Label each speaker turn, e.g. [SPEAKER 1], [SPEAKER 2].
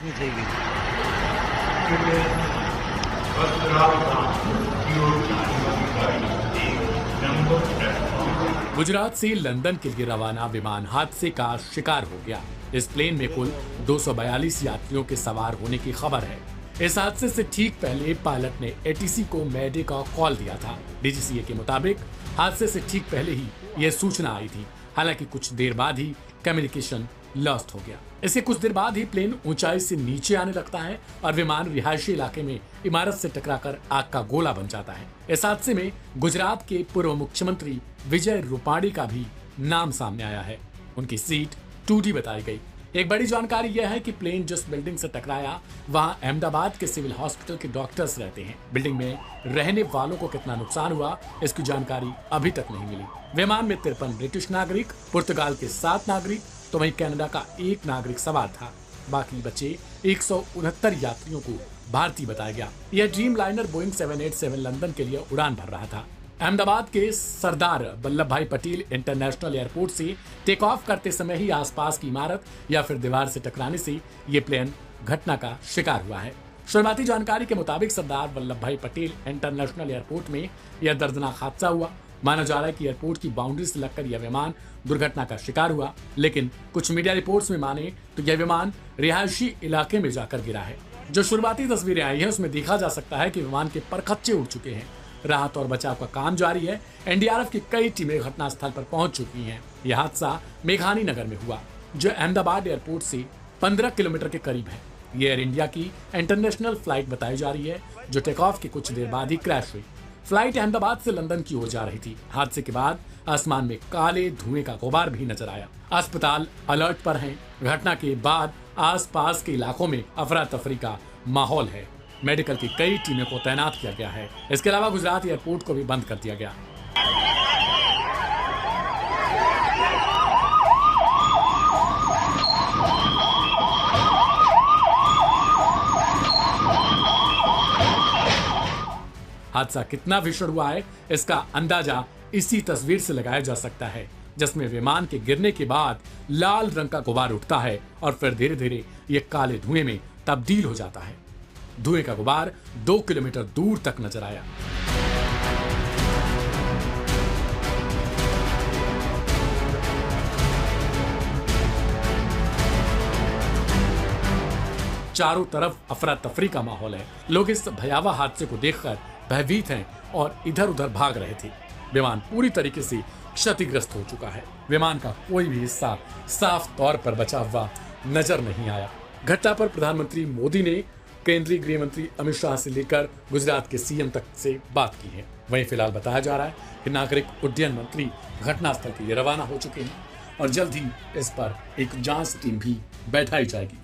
[SPEAKER 1] नहीं થઈ ગઈ.
[SPEAKER 2] गुजरात से लंदन के लिए रवाना विमान हादसे का शिकार हो गया। इस प्लेन में कुल 242 यात्रियों के सवार होने की खबर है। इस हादसे से ठीक पहले पायलट ने एटीसी को मैडे का कॉल दिया था। डीजीसीए के मुताबिक हादसे से ठीक पहले ही यह सूचना आई थी। हालांकि कुछ देर बाद ही कम्युनिकेशन लॉस्ट हो गया। इसके कुछ देर बाद ही प्लेन ऊंचाई से नीचे आने लगता है और विमान रिहायशी इलाके में इमारत से टकराकर आग का गोला बन जाता है। इस हादसे में गुजरात के पूर्व मुख्यमंत्री विजय रूपाणी का भी नाम सामने आया है। उनकी सीट टूटी बताई गई। एक बड़ी जानकारी यह है कि प्लेन जिस बिल्डिंग से टकराया वहां अहमदाबाद के सिविल हॉस्पिटल के डॉक्टर्स रहते हैं। बिल्डिंग में रहने वालों को कितना नुकसान हुआ इसकी जानकारी अभी तक नहीं मिली। विमान में 53 ब्रिटिश नागरिक, पुर्तगाल के 7 नागरिक तो वहीं कनाडा का 1 नागरिक सवार था। बाकी बचे 169 यात्रियों को भारतीय बताया गया। यह ड्रीम लाइनर बोइंग 787 लंदन के लिए उड़ान भर रहा था। अहमदाबाद के सरदार वल्लभ भाई पटेल इंटरनेशनल एयरपोर्ट से टेक ऑफ करते समय ही आसपास की इमारत या फिर दीवार से टकराने से ये प्लेन घटना का शिकार हुआ है। शुरुआती जानकारी के मुताबिक सरदार वल्लभ भाई पटेल इंटरनेशनल एयरपोर्ट में यह दर्दनाक हादसा हुआ। माना जा रहा है कि एयरपोर्ट की बाउंड्री से लगकर यह विमान दुर्घटना का शिकार हुआ, लेकिन कुछ मीडिया रिपोर्ट्स में माने तो यह विमान रिहायशी इलाके में जाकर गिरा है। जो शुरुआती तस्वीरें आई है उसमें देखा जा सकता है कि विमान के परखच्चे उड़ चुके हैं। राहत और बचाव का काम जारी है। एनडीआरएफ की कई टीमें घटनास्थल पर पहुंच चुकी हैं। यह हादसा मेघानी नगर में हुआ, जो अहमदाबाद एयरपोर्ट से 15 किलोमीटर के करीब है। ये एयर इंडिया की इंटरनेशनल फ्लाइट बताई जा रही है, जो टेक ऑफ के कुछ देर बाद ही क्रैश हुई। फ्लाइट अहमदाबाद से लंदन की ओर जा रही थी। हादसे के बाद आसमान में काले धुएं का गुबार भी नजर आया। अस्पताल अलर्ट पर हैं। घटना के बाद आसपास के इलाकों में अफरा तफरी का माहौल है। मेडिकल की कई टीमों को तैनात किया गया है। इसके अलावा गुजरात एयरपोर्ट को भी बंद कर दिया गया। हादसा कितना भीषण हुआ है इसका अंदाजा इसी तस्वीर से लगाया जा सकता है, जिसमें विमान के गिरने के बाद लाल रंग का गुबार उठता है और फिर धीरे धीरे ये काले धुएं में तब्दील हो जाता है। धुएं का गुबार 2 किलोमीटर दूर तक नजर आया। चारों तरफ अफरा तफरी का माहौल है। लोग इस भयावह हादसे को देखकर भयभीत हैं और इधर उधर भाग रहे थे। विमान पूरी तरीके से क्षतिग्रस्त हो चुका है। विमान का कोई भी हिस्सा साफ तौर पर बचा हुआ नजर नहीं आया। घटना पर प्रधानमंत्री मोदी ने केंद्रीय गृह मंत्री अमित शाह से लेकर गुजरात के सीएम तक से बात की है। वहीं फिलहाल बताया जा रहा है कि नागरिक उड्डयन मंत्री घटनास्थल के लिए रवाना हो चुके हैं और जल्द ही इस पर एक जांच टीम भी बैठाई जाएगी।